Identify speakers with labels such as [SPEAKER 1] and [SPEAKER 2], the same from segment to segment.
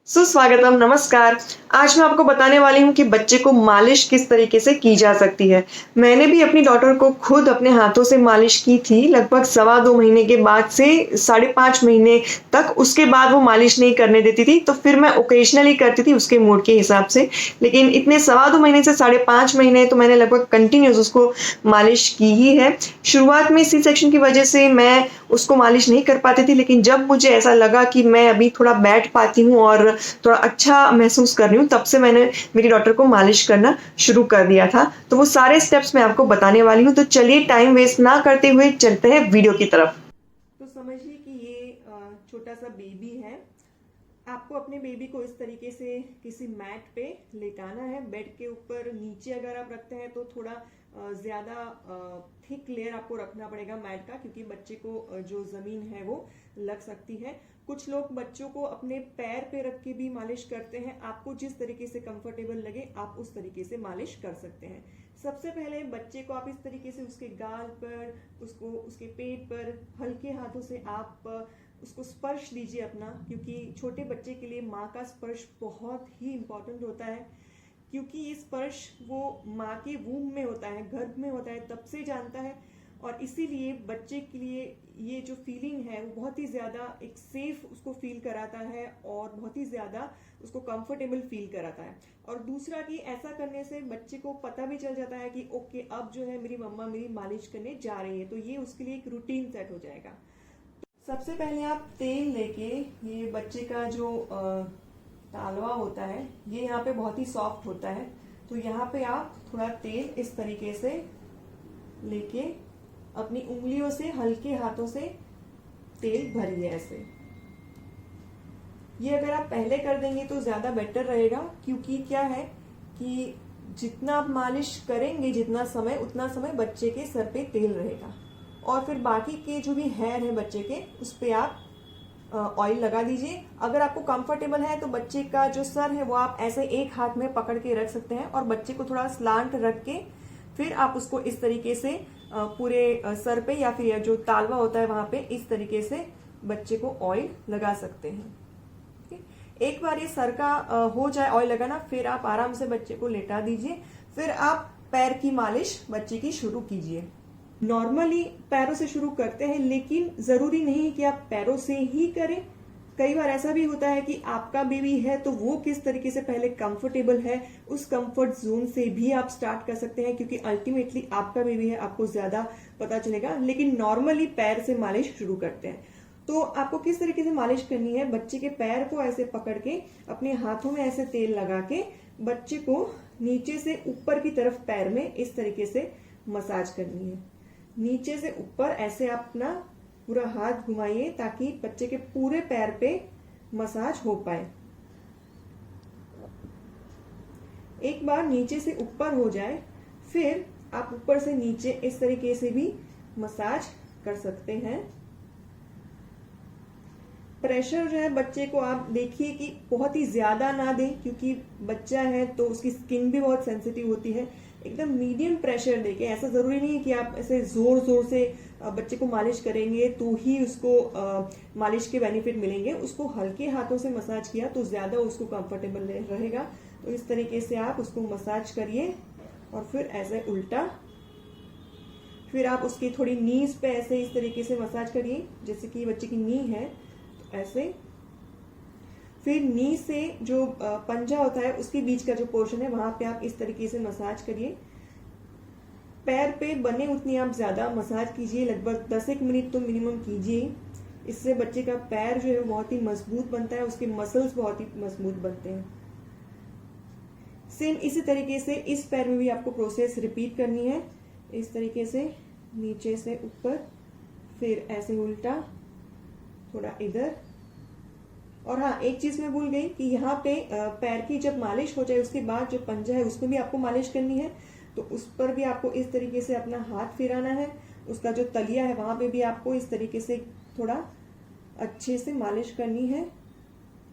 [SPEAKER 1] सुस्वागतम, नमस्कार। आज मैं आपको बताने वाली हूँ कि बच्चे को मालिश किस तरीके से की जा सकती है। मैंने भी अपनी डॉटर को खुद अपने हाथों से मालिश की थी, लगभग सवा 2 महीने के बाद से 5.5 महीने तक। उसके बाद वो मालिश नहीं करने देती थी, तो फिर मैं ओकेजनली करती थी उसके मूड के हिसाब से। लेकिन इतने सवा 2 महीने से 5.5 महीने तो मैंने लगभग कंटिन्यूस उसको मालिश की ही है। शुरुआत में सी सेक्शन की वजह से मैं उसको मालिश नहीं कर पाती थी, लेकिन जब मुझे ऐसा लगा कि मैं अभी थोड़ा बैठ पाती हूँ और थोड़ा अच्छा महसूस कर रही हूँ, तब से मैंने मेरी डॉटर को मालिश करना शुरू कर दिया था। तो वो सारे स्टेप्स मैं आपको बताने वाली हूँ। तो चलिए टाइम वेस्ट ना करते हुए चलते हैं वीडियो की तरफ। तो समझिए कि ये छोटा सा बेबी है। आपको अपने बेबी को इस तरीके से किसी मैट पे लेटाना है। बेड के ऊपर नीचे अगर आप रखते हैं तो थोड़ा ज़्यादा थिक लेयर आपको रखना पड़ेगा मैट का, क्योंकि बच्चे को जो ज़मीन है वो लग सकती है। कुछ लोग बच्चों को अपने पैर पे रख के भी मालिश करते हैं। आपको जिस तरीके से कंफर्टेबल लगे आप उस तरीके से मालिश कर सकते हैं। सबसे पहले बच्चे को आप इस तरीके से उसके गाल पर, उसको उसके पेट पर हल्के हाथों से आप उसको स्पर्श दीजिए अपना, क्योंकि छोटे बच्चे के लिए माँ का स्पर्श बहुत ही इम्पोर्टेंट होता है। क्योंकि ये स्पर्श वो माँ के वूम में होता है, गर्भ में होता है, तब से जानता है। और इसीलिए बच्चे के लिए ये जो फीलिंग है वो बहुत ही ज़्यादा एक सेफ उसको फील कराता है और बहुत ही ज़्यादा उसको कंफर्टेबल फील कराता है। और दूसरा कि ऐसा करने से बच्चे को पता भी चल जाता है कि ओके, अब जो है मेरी मम्मा मेरी मालिश करने जा रही है, तो ये उसके लिए एक रूटीन सेट हो जाएगा। सबसे पहले आप तेल लेके, ये बच्चे का जो तालवा होता है ये यहाँ पे बहुत ही सॉफ्ट होता है, तो यहाँ पे आप थोड़ा तेल इस तरीके से लेके अपनी उंगलियों से हल्के हाथों से तेल भरिए ऐसे। ये अगर आप पहले कर देंगे तो ज्यादा बेटर रहेगा, क्योंकि क्या है कि जितना आप मालिश करेंगे जितना समय, उतना समय बच्चे के सर पे तेल रहेगा। और फिर बाकी के जो भी हेयर है बच्चे के, उस पे आप ऑयल लगा दीजिए। अगर आपको कंफर्टेबल है तो बच्चे का जो सर है वो आप ऐसे एक हाथ में पकड़ के रख सकते हैं और बच्चे को थोड़ा स्लांट रख के फिर आप उसको इस तरीके से पूरे सर पे या फिर जो तालवा होता है वहां पे इस तरीके से बच्चे को ऑयल लगा सकते हैं। एक बार ये सर का हो जाए ऑयल लगाना, फिर आप आराम से बच्चे को लेटा दीजिए। फिर आप पैर की मालिश बच्चे की शुरू कीजिए। नॉर्मली पैरों से शुरू करते हैं, लेकिन जरूरी नहीं कि आप पैरों से ही करें। कई बार ऐसा भी होता है कि आपका बेबी है तो वो किस तरीके से पहले कंफर्टेबल है, उस कंफर्ट जोन से भी आप स्टार्ट कर सकते हैं, क्योंकि अल्टीमेटली आपका बेबी है, आपको ज्यादा पता चलेगा। लेकिन नॉर्मली पैर से मालिश शुरू करते हैं। तो आपको किस तरीके से मालिश करनी है, बच्चे के पैर को ऐसे पकड़ के अपने हाथों में ऐसे तेल लगा के बच्चे को नीचे से ऊपर की तरफ पैर में इस तरीके से मसाज करनी है। नीचे से ऊपर ऐसे आप अपना पूरा हाथ घुमाइए ताकि बच्चे के पूरे पैर पे मसाज हो पाए। एक बार नीचे से ऊपर हो जाए, फिर आप ऊपर से नीचे इस तरीके से भी मसाज कर सकते हैं। प्रेशर जो है बच्चे को आप देखिए कि बहुत ही ज्यादा ना दें, क्योंकि बच्चा है तो उसकी स्किन भी बहुत सेंसिटिव होती है। एकदम मीडियम प्रेशर देके, ऐसा जरूरी नहीं है कि आप ऐसे जोर जोर से बच्चे को मालिश करेंगे तो ही उसको मालिश के बेनिफिट मिलेंगे। उसको हल्के हाथों से मसाज किया तो ज्यादा उसको कंफर्टेबल रहेगा। तो इस तरीके से आप उसको मसाज करिए और फिर ऐसे उल्टा, फिर आप उसकी थोड़ी नीज पे ऐसे इस तरीके से मसाज करिए, जैसे कि बच्चे की नी है तो ऐसे। फिर नी से जो पंजा होता है उसके बीच का जो पोर्शन है वहां पे आप इस तरीके से मसाज करिए। पैर पे बने उतनी आप ज्यादा मसाज कीजिए, लगभग 10 मिनट तो मिनिमम कीजिए। इससे बच्चे का पैर जो है बहुत ही मजबूत बनता है, उसके मसल्स बहुत ही मजबूत बनते हैं। सेम इसी तरीके से इस पैर में भी आपको प्रोसेस रिपीट करनी है। इस तरीके से नीचे से ऊपर, फिर ऐसे उल्टा, थोड़ा इधर। और हाँ, एक चीज मैं भूल गई कि यहाँ पे पैर की जब मालिश हो जाए उसके बाद जो पंजा है उसमें भी आपको मालिश करनी है, तो उस पर भी आपको इस तरीके से अपना हाथ फिराना है। उसका जो तलिया है वहां पे भी आपको इस तरीके से थोड़ा अच्छे से मालिश करनी है।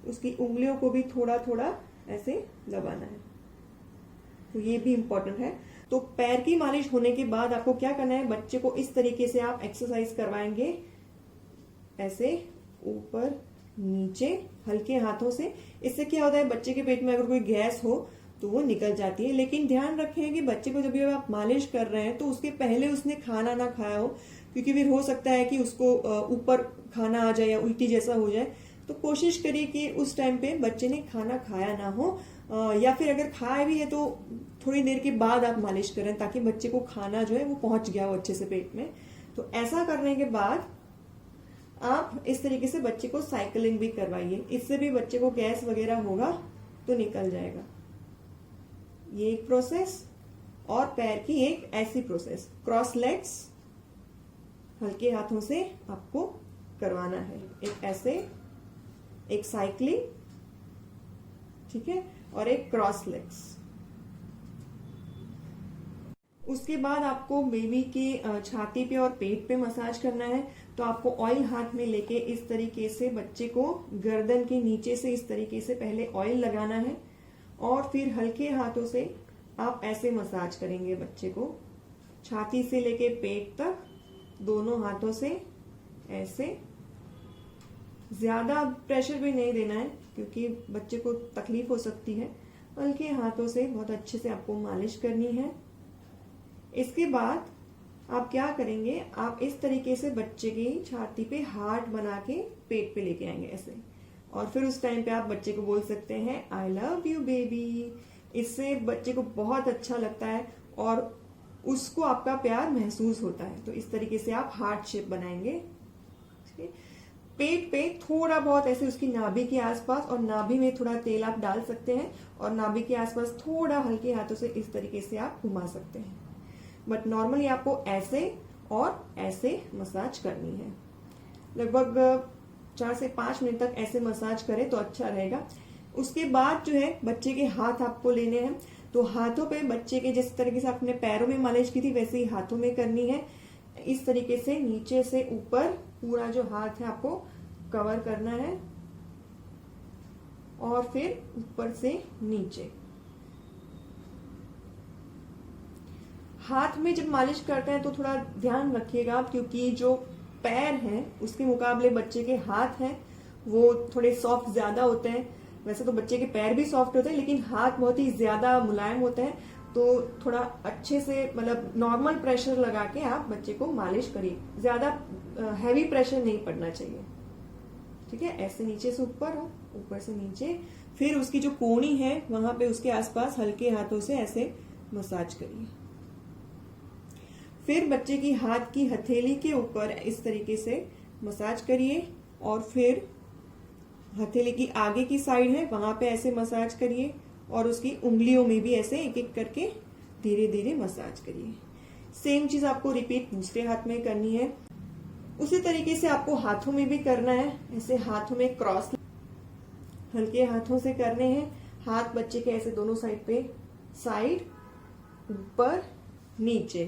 [SPEAKER 1] उसकी उंगलियों को भी थोड़ा थोड़ा ऐसे दबाना है, तो ये भी इम्पोर्टेंट है। तो पैर की मालिश होने के बाद आपको क्या करना है, बच्चे को इस तरीके से आप एक्सरसाइज करवाएंगे, ऐसे ऊपर नीचे हल्के हाथों से। इससे क्या होता है, बच्चे के पेट में अगर कोई गैस हो तो वो निकल जाती है। लेकिन ध्यान रखें कि बच्चे को जब भी आप मालिश कर रहे हैं तो उसके पहले उसने खाना ना खाया हो, क्योंकि फिर हो सकता है कि उसको ऊपर खाना आ जाए या उल्टी जैसा हो जाए। तो कोशिश करिए कि उस टाइम पे बच्चे ने खाना खाया ना हो, या फिर अगर खाया भी है तो थोड़ी देर के बाद आप मालिश करें, ताकि बच्चे को खाना जो है वो पहुंच गया हो अच्छे से पेट में। तो ऐसा करने के बाद आप इस तरीके से बच्चे को साइकिलिंग भी करवाइए। इससे भी बच्चे को गैस वगैरह होगा तो निकल जाएगा। ये एक प्रोसेस। और पैर की एक ऐसी प्रोसेस, क्रॉस लेग्स हल्के हाथों से आपको करवाना है। एक ऐसे, एक साइक्लिंग, ठीक है, और एक क्रॉस लेग्स। उसके बाद आपको बेबी की छाती पे और पेट पे मसाज करना है। तो आपको ऑयल हाथ में लेके इस तरीके से बच्चे को गर्दन के नीचे से इस तरीके से पहले ऑयल लगाना है, और फिर हल्के हाथों से आप ऐसे मसाज करेंगे बच्चे को, छाती से लेके पेट तक दोनों हाथों से ऐसे। ज्यादा प्रेशर भी नहीं देना है क्योंकि बच्चे को तकलीफ हो सकती है। हल्के हाथों से बहुत अच्छे से आपको मालिश करनी है। इसके बाद आप क्या करेंगे, आप इस तरीके से बच्चे की छाती पे हार्ट बना के पेट पे लेके आएंगे ऐसे, और फिर उस टाइम पे आप बच्चे को बोल सकते हैं आई लव यू बेबी। इससे बच्चे को बहुत अच्छा लगता है और उसको आपका प्यार महसूस होता है। तो इस तरीके से आप हार्ट शेप बनाएंगे। पेट पे थोड़ा बहुत ऐसे उसकी नाभि के आसपास, और नाभि में थोड़ा तेल आप डाल सकते हैं, और नाभि के आसपास थोड़ा हल्के हाथों से इस तरीके से आप घुमा सकते हैं। बट नॉर्मली आपको ऐसे और ऐसे मसाज करनी है। लगभग 4 से 5 मिनट तक ऐसे मसाज करें तो अच्छा रहेगा। उसके बाद जो है बच्चे के हाथ आपको लेने हैं। तो हाथों पे बच्चे के जिस तरीके से आपने पैरों में मालिश की थी वैसे ही हाथों में करनी है। इस तरीके से नीचे से ऊपर पूरा जो हाथ है आपको कवर करना है, और फिर ऊपर से नीचे। हाथ में जब मालिश करते हैं तो थोड़ा ध्यान रखिएगा, क्योंकि जो पैर हैं उसके मुकाबले बच्चे के हाथ हैं वो थोड़े सॉफ्ट ज्यादा होते हैं। वैसे तो बच्चे के पैर भी सॉफ्ट होते हैं, लेकिन हाथ बहुत ही ज्यादा मुलायम होते हैं। तो थोड़ा अच्छे से मतलब नॉर्मल प्रेशर लगा के आप बच्चे को मालिश करिए। ज्यादा हैवी प्रेशर नहीं पड़ना चाहिए, ठीक है। ऐसे नीचे से ऊपर हो, ऊपर से नीचे, फिर उसकी जो कोहनी है वहां पे उसके आसपास हल्के हाथों से ऐसे मसाज करिए। फिर बच्चे की हाथ की हथेली के ऊपर इस तरीके से मसाज करिए, और फिर हथेली की आगे की साइड है वहां पे ऐसे मसाज करिए, और उसकी उंगलियों में भी ऐसे एक एक करके धीरे धीरे मसाज करिए। सेम चीज आपको रिपीट दूसरे हाथ में करनी है। उसी तरीके से आपको हाथों में भी करना है। ऐसे हाथों में क्रॉस हल्के हाथों से करने हैं। हाथ बच्चे के ऐसे दोनों साइड पे, साइड, ऊपर, नीचे,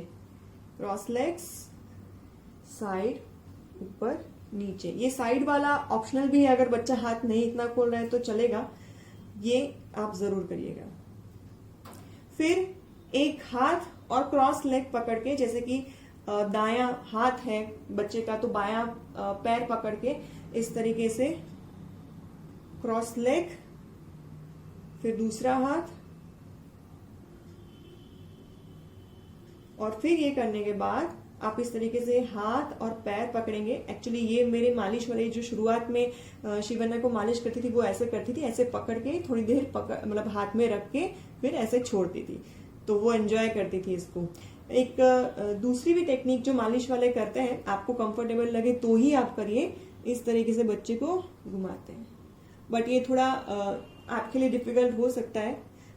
[SPEAKER 1] क्रॉस लेग्स, साइड, ऊपर, नीचे। ये साइड वाला ऑप्शनल भी है, अगर बच्चा हाथ नहीं इतना खोल रहा है तो चलेगा, ये आप जरूर करिएगा। फिर एक हाथ और क्रॉस लेग पकड़ के, जैसे कि दायां हाथ है बच्चे का तो बायां पैर पकड़ के इस तरीके से क्रॉस लेग, फिर दूसरा हाथ, और फिर ये करने के बाद आप इस तरीके से हाथ और पैर पकड़ेंगे। एक्चुअली ये मेरे मालिश वाले जो शुरुआत में शिवन्या को मालिश करती थी वो ऐसे करती थी, ऐसे पकड़ के थोड़ी देर मतलब हाथ में रख के फिर ऐसे छोड़ती थी, तो वो एंजॉय करती थी इसको। एक दूसरी भी टेक्निक जो मालिश वाले करते हैं, आपको कंफर्टेबल लगे तो ही आप करिए। इस तरीके से बच्चे को घुमाते हैं, बट ये थोड़ा आपके लिए डिफिकल्ट हो सकता है।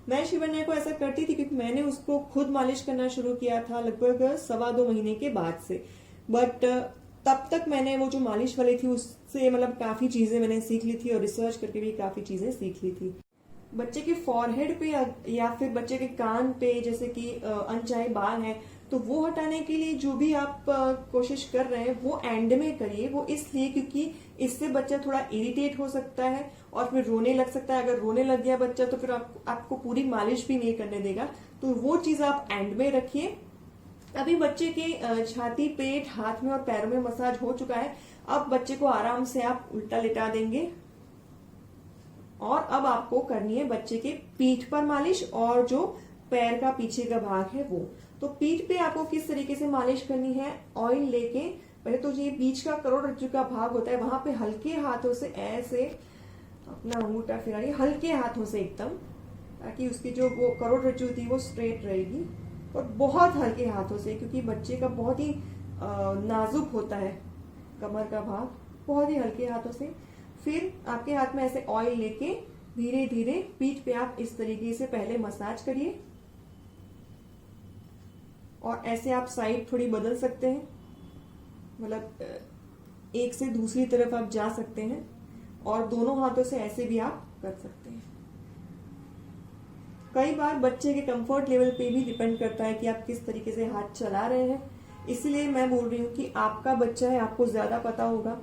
[SPEAKER 1] मैं शिवन्या को ऐसा करती थी क्योंकि मैंने उसको खुद मालिश करना शुरू किया था लगभग 1.25 महीने के बाद से। बट तब तक मैंने वो जो मालिश वाली थी उससे मतलब काफी चीजें मैंने सीख ली थी, और रिसर्च करके भी काफी चीजें सीख ली थी। बच्चे के फॉरहेड पे या फिर बच्चे के कान पे जैसे कि अनचाहे बाल है, तो वो हटाने के लिए जो भी आप कोशिश कर रहे हैं वो एंड में करिए। वो इसलिए क्योंकि इससे बच्चा थोड़ा इरिटेट हो सकता है और फिर रोने लग सकता है। अगर रोने लग गया बच्चा तो फिर आपको पूरी मालिश भी नहीं करने देगा, तो वो चीज आप एंड में रखिए। अभी बच्चे के छाती, पेट, हाथ में और पैरों में मसाज हो चुका है। अब बच्चे को आराम से आप उल्टा लिटा देंगे और अब आपको करनी है बच्चे के पीठ पर मालिश और जो पैर का पीछे का भाग है वो। तो पीठ पे आपको किस तरीके से मालिश करनी है, ऑयल लेके पहले तो ये बीच का करोड़रज्जु का भाग होता है वहां पे हल्के हाथों से ऐसे अपना अंगूठा फिराइए, हल्के हाथों से एकदम, ताकि उसकी जो वो करोड़रज्जु थी वो स्ट्रेट रहेगी। और बहुत हल्के हाथों से, क्योंकि बच्चे का बहुत ही नाजुक होता है कमर का भाग, बहुत ही हल्के हाथों से। फिर आपके हाथ में ऐसे ऑयल लेके धीरे धीरे पीठ पे आप इस तरीके से पहले मसाज करिए और ऐसे आप साइड थोड़ी बदल सकते हैं, मतलब एक से दूसरी तरफ आप जा सकते हैं और दोनों हाथों से ऐसे भी आप कर सकते हैं। कई बार बच्चे के कंफर्ट लेवल पे भी डिपेंड करता है कि आप किस तरीके से हाथ चला रहे हैं, इसलिए मैं बोल रही हूँ कि आपका बच्चा है, आपको ज्यादा पता होगा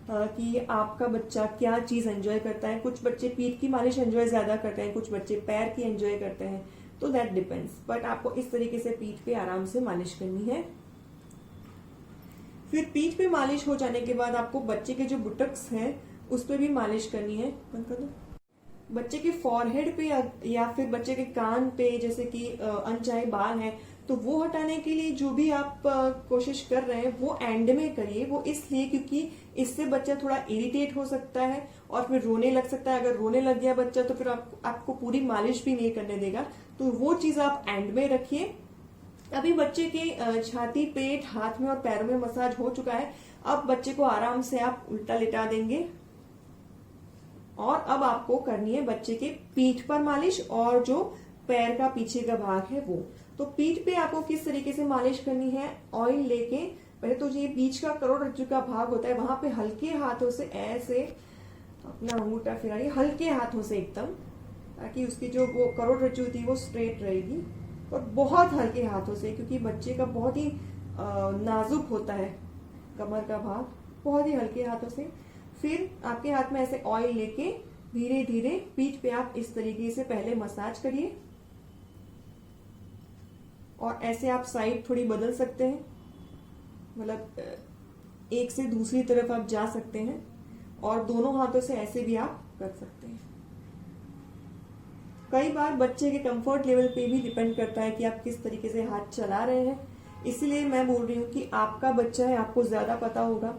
[SPEAKER 1] कि आपका बच्चा क्या चीज एंजॉय करता है। कुछ बच्चे पीठ की मालिश एंजॉय ज्यादा करते हैं, कुछ बच्चे पैर की एंजॉय करते हैं, तो दैट डिपेंड्स। बट आपको इस तरीके से पीठ पे आराम से मालिश करनी है। फिर पीठ पे मालिश हो जाने के बाद आपको बच्चे के जो बुटक्स हैं उस पर भी मालिश करनी है। बंद कर दो। बच्चे के फॉरहेड पे या फिर बच्चे के कान पे जैसे कि अनचाहे बाल हैं, तो वो हटाने के लिए जो भी आप कोशिश कर रहे हैं वो एंड में करिए। वो इसलिए क्योंकि इससे बच्चा थोड़ा इरिटेट हो सकता है और फिर रोने लग सकता है। अगर रोने लग गया बच्चा तो फिर आपको पूरी मालिश भी नहीं करने देगा, तो वो चीज आप एंड में रखिए। अभी बच्चे के छाती, पेट, हाथ में और पैरों में मसाज हो चुका है। अब बच्चे को आराम से आप उल्टा लिटा देंगे और अब आपको करनी है बच्चे के पीठ पर मालिश और जो पैर का पीछे का भाग है वो। तो पीठ पे आपको किस तरीके से मालिश करनी है, ऑयल लेके पहले तो ये बीच का करोड़रज्जु का भाग होता है वहां पे हल्के हाथों से ऐसे अपना अंगूठा फिराइए, हल्के हाथों से एकदम, ताकि उसकी जो वो करोड़रज्जु थी वो स्ट्रेट रहेगी। और बहुत हल्के हाथों से, क्योंकि बच्चे का बहुत ही नाजुक होता है कमर का भाग, बहुत ही हल्के हाथों से। फिर आपके हाथ में ऐसे ऑयल लेके धीरे धीरे पीठ पे आप इस तरीके से पहले मसाज करिए और ऐसे आप साइड थोड़ी बदल सकते हैं, मतलब एक से दूसरी तरफ आप जा सकते हैं और दोनों हाथों से ऐसे भी आप कर सकते हैं। कई बार बच्चे के कंफर्ट लेवल पे भी डिपेंड करता है कि आप किस तरीके से हाथ चला रहे हैं, इसलिए मैं बोल रही हूँ कि आपका बच्चा है, आपको ज्यादा पता होगा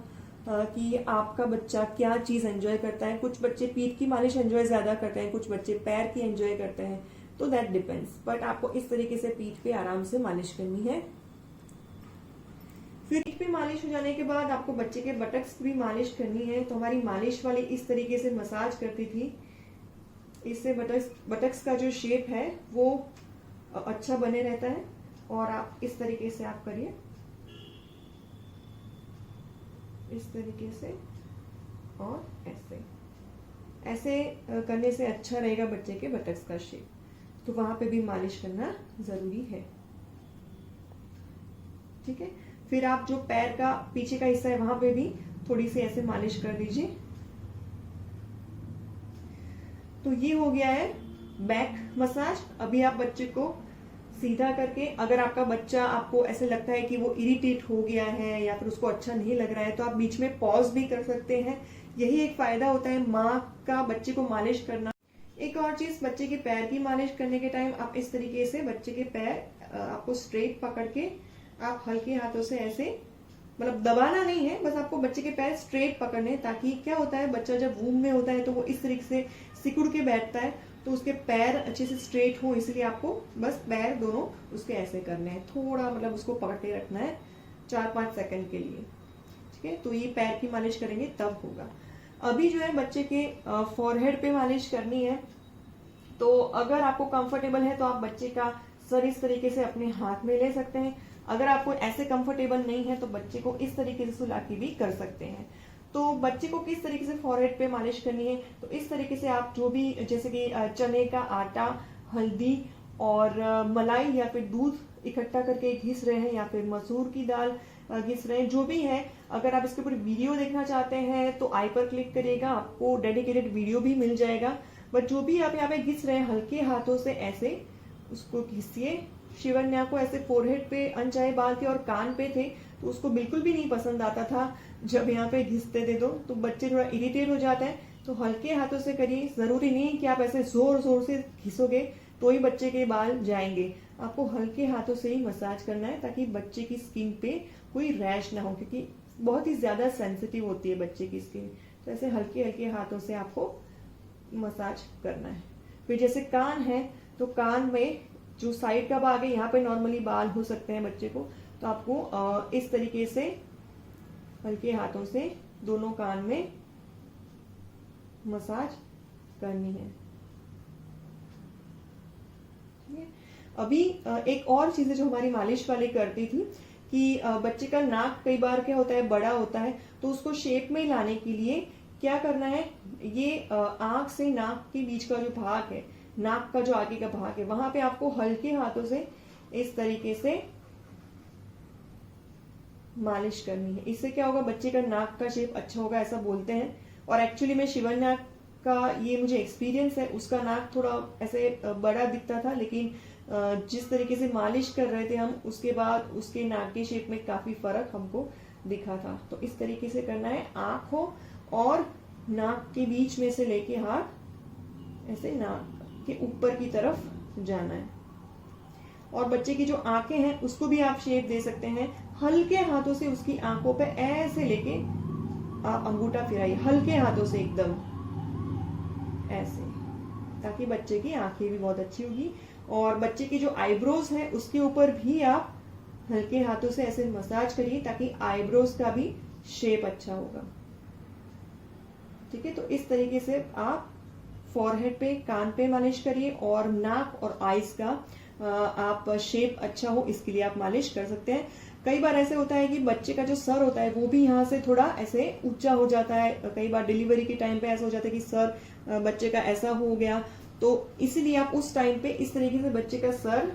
[SPEAKER 1] कि आपका बच्चा क्या चीज एंजॉय करता है। कुछ बच्चे पीठ की मालिश एंजॉय ज्यादा करते हैं, कुछ बच्चे पैर की एंजॉय करते हैं, तो दैट डिपेंड्स। बट आपको इस तरीके से पीठ पे आराम से मालिश करनी है। फिर पीठ पे मालिश हो जाने के बाद आपको बच्चे के बटक्स भी मालिश करनी है। तो हमारी मालिश वाली इस तरीके से मसाज करती थी, इससे बटक्स का जो शेप है वो अच्छा बने रहता है। और आप इस तरीके से आप करिए, इस तरीके से और ऐसे ऐसे करने से अच्छा रहेगा बच्चे के बटक्स का शेप। तो वहां पे भी मालिश करना जरूरी है, ठीक है। फिर आप जो पैर का पीछे का हिस्सा है वहां पे भी थोड़ी सी ऐसे मालिश कर दीजिए। तो ये हो गया है बैक मसाज। अभी आप बच्चे को सीधा करके, अगर आपका बच्चा आपको ऐसे लगता है कि वो इरिटेट हो गया है या फिर उसको अच्छा नहीं लग रहा है, तो आप बीच में पॉज भी कर सकते हैं। यही एक फायदा होता है माँ का बच्चे को मालिश करना। एक और चीज, बच्चे के पैर की मालिश करने के टाइम आप इस तरीके से बच्चे के पैर आपको स्ट्रेट पकड़ के आप हल्के हाथों से ऐसे, मतलब दबाना नहीं है, बस आपको बच्चे के पैर स्ट्रेट पकड़ने, ताकि क्या होता है बच्चा जब वूम में होता है तो वो इस तरीके से सिकुड़ के बैठता है, तो उसके पैर अच्छे से स्ट्रेट हो, इसलिए आपको बस पैर दोनों उसके ऐसे करने हैं। थोड़ा मतलब उसको पकड़ के रखना है 4-5 सेकंड के लिए, ठीक है। तो ये पैर की मालिश करेंगे तब होगा। अभी जो है बच्चे के फॉरहेड पे मालिश करनी है। तो अगर आपको कंफर्टेबल है तो आप बच्चे का सर इस तरीके से अपने हाथ में ले सकते हैं। अगर आपको ऐसे कंफर्टेबल नहीं है तो बच्चे को इस तरीके से सुला के भी कर सकते हैं। तो बच्चे को किस तरीके से फॉरहेड पे मालिश करनी है, तो इस तरीके से आप जो भी, जैसे कि चने का आटा, हल्दी और मलाई या फिर दूध इकट्ठा करके घिस रहे हैं, या फिर मसूर की दाल घिस रहे हैं, जो भी है। अगर आप इसके ऊपर वीडियो देखना चाहते हैं तो आई पर क्लिक करिएगा, आपको डेडिकेटेड वीडियो भी मिल जाएगा। बट जो भी आप यहाँ पे घिस रहे हैं, हल्के हाथों से ऐसे उसको घिसिए। शिवन्या को ऐसे फोरहेड पे अनचाहे बाल थे और कान पे थे, तो उसको बिल्कुल भी नहीं पसंद आता था जब यहाँ पे घिसते थे तो बच्चे थोड़ा इरिटेट हो जाते हैं। तो हल्के हाथों से करिए, जरूरी नहीं कि आप ऐसे जोर जोर से घिसोगे तो ही बच्चे के बाल जाएंगे। आपको हल्के हाथों से ही मसाज करना है ताकि बच्चे की स्किन पे कोई रैश ना हो, क्योंकि बहुत ही ज्यादा सेंसिटिव होती है बच्चे की स्किन। तो ऐसे हल्के हल्के हाथों से आपको मसाज करना है। फिर जैसे कान है, तो कान में जो साइड का भाग है यहाँ पे नॉर्मली बाल हो सकते हैं बच्चे को, तो आपको इस तरीके से हल्के हाथों से दोनों कान में मसाज करनी है। अभी एक और चीज है जो हमारी मालिश वाली करती थी कि बच्चे का नाक कई बार क्या होता है, बड़ा होता है, तो उसको शेप में लाने के लिए क्या करना है, ये आंख से नाक के बीच का जो भाग है, नाक का जो आगे का भाग है, वहां पे आपको हल्के हाथों से इस तरीके से मालिश करनी है। इससे क्या होगा, बच्चे का नाक का शेप अच्छा होगा ऐसा बोलते हैं। और एक्चुअली में शिवन्या का ये मुझे एक्सपीरियंस है, उसका नाक थोड़ा ऐसे बड़ा दिखता था, लेकिन जिस तरीके से मालिश कर रहे थे हम, उसके बाद उसके नाक के शेप में काफी फर्क हमको दिखा था। तो इस तरीके से करना है, आंखों और नाक के बीच में से लेके हाथ ऐसे नाक के ऊपर की तरफ जाना है। और बच्चे की जो आंखें हैं उसको भी आप शेप दे सकते हैं, हल्के हाथों से उसकी आंखों पे ऐसे लेके आप अंगूठा फिराइए, हल्के हाथों से एकदम ऐसे, ताकि बच्चे की आंखें भी बहुत अच्छी होगी। और बच्चे की जो आईब्रोज है उसके ऊपर भी आप हल्के हाथों से ऐसे मसाज करिए ताकि आईब्रोज का भी शेप अच्छा होगा। ठीक है, तो इस तरीके से आप फॉरहेड पे, कान पे मालिश करिए और नाक और आईज का आप शेप अच्छा हो इसके लिए आप मालिश कर सकते हैं। कई बार ऐसे होता है कि बच्चे का जो सर होता है वो भी यहाँ से थोड़ा ऐसे ऊंचा हो जाता है। कई बार डिलीवरी के टाइम पे ऐसा हो जाता है कि सर बच्चे का ऐसा हो गया, तो इसीलिए आप उस टाइम पे इस तरीके से बच्चे का सर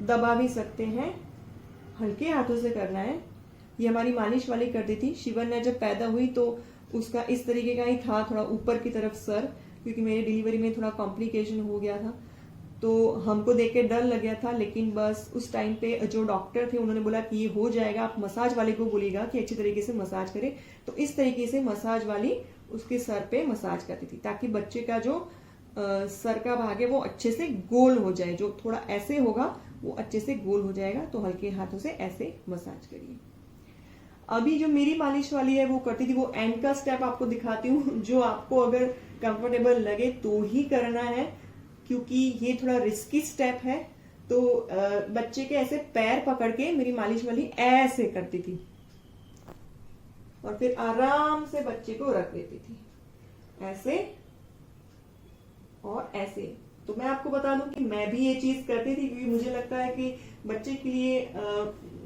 [SPEAKER 1] दबा भी सकते हैं। हल्के हाथों से करना है। ये हमारी मालिश वाली करती थी। शिवन्या जब पैदा हुई तो उसका इस तरीके का ही था, थोड़ा ऊपर की तरफ सर, क्योंकि मेरी डिलीवरी में थोड़ा कॉम्प्लिकेशन हो गया था, तो हमको देख के डर लग गया था। लेकिन बस उस टाइम पे जो डॉक्टर थे उन्होंने बोला कि ये हो जाएगा, आप मसाज वाले को बोलिएगा कि अच्छी तरीके से मसाज करे। तो इस तरीके से मसाज वाली उसके सर पे मसाज करती थी ताकि बच्चे का जो सर का भाग है वो अच्छे से गोल हो जाए, जो थोड़ा ऐसे होगा वो अच्छे से गोल हो जाएगा। तो हल्के हाथों से ऐसे मसाज करिए। अभी जो मेरी मालिश वाली है वो करती थी, वो एंड का स्टेप आपको दिखाती हूँ, जो आपको अगर कंफर्टेबल लगे तो ही करना है, क्योंकि ये थोड़ा रिस्की स्टेप है। तो बच्चे के ऐसे पैर पकड़ के मेरी मालिश वाली ऐसे करती थी और फिर आराम से बच्चे को रख देती थी, ऐसे और ऐसे। तो मैं आपको बता दूं कि मैं भी ये चीज करती थी, क्योंकि मुझे लगता है कि बच्चे के लिए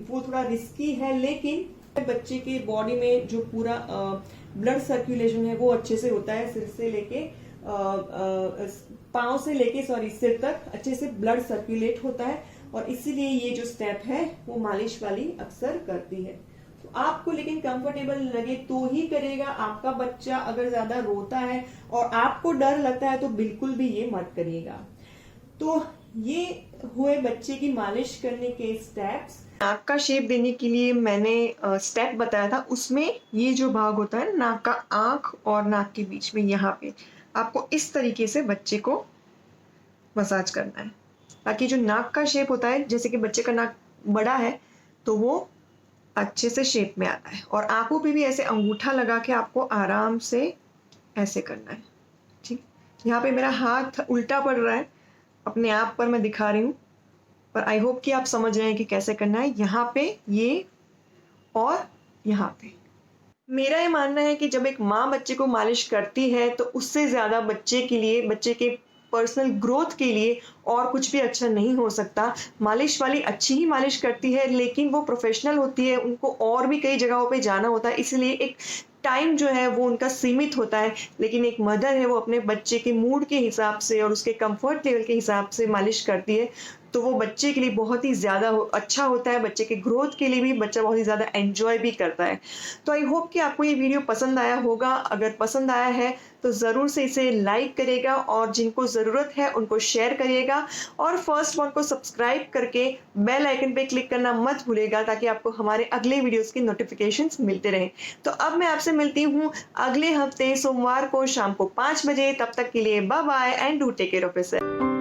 [SPEAKER 1] वो थोड़ा रिस्की है, लेकिन बच्चे के बॉडी में जो पूरा ब्लड सर्कुलेशन है वो अच्छे से होता है। सिर से लेके पांव से लेके सिर तक अच्छे से ब्लड सर्कुलेट होता है, और इसीलिए ये जो स्टेप है वो मालिश वाली अक्सर करती है। तो आपको लेकिन कंफर्टेबल लगे तो ही करेगा। आपका बच्चा अगर ज्यादा रोता है और आपको डर लगता है तो बिल्कुल भी ये मत करिएगा। तो ये हुए बच्चे की मालिश करने के स्टेप्स। नाक का शेप देने के लिए मैंने स्टेप बताया था, उसमें ये जो भाग होता है नाक का, आंख और नाक के बीच में, यहाँ पे आपको इस तरीके से बच्चे को मसाज करना है, ताकि जो नाक का शेप होता है, जैसे कि बच्चे का नाक बड़ा है तो वो अच्छे से शेप में आता है। और आंखों पे भी ऐसे अंगूठा लगा के आपको आराम से ऐसे करना है। ठीक, यहाँ पे मेरा हाथ उल्टा पड़ रहा है, अपने आप पर मैं दिखा रही हूँ, पर आई होप कि आप समझ रहे हैं कि कैसे करना है। यहाँ पे ये और यहाँ पे। मेरा ये मानना है कि जब एक माँ बच्चे को मालिश करती है तो उससे ज्यादा बच्चे के लिए, बच्चे के पर्सनल ग्रोथ के लिए और कुछ भी अच्छा नहीं हो सकता। मालिश वाली अच्छी ही मालिश करती है, लेकिन वो प्रोफेशनल होती है, उनको और भी कई जगहों पे जाना होता है, इसलिए एक टाइम जो है वो उनका सीमित होता है। लेकिन एक मदर है, वो अपने बच्चे के मूड के हिसाब से और उसके कंफर्ट लेवल के हिसाब से मालिश करती है। तो वो बच्चे के लिए बहुत ही ज़्यादा अच्छा होता है, बच्चे के ग्रोथ के लिए भी बच्चा बहुत ही ज़्यादा एंजॉय भी करता है। तो आई होप कि आपको ये वीडियो पसंद आया होगा। अगर पसंद आया है तो ज़रूर से इसे लाइक करिएगा और जिनको ज़रूरत है उनको शेयर करिएगा और फर्स्ट वन को सब्सक्राइब करके बेल आइकन पे क्लिक करना मत भूलिएगा ताकि आपको हमारे अगले वीडियोस की नोटिफिकेशंस मिलते रहें। तो अब मैं आपसे मिलती हूँ अगले हफ्ते सोमवार को शाम को 5 बजे। तब तक के लिए bye bye and do take care of yourself.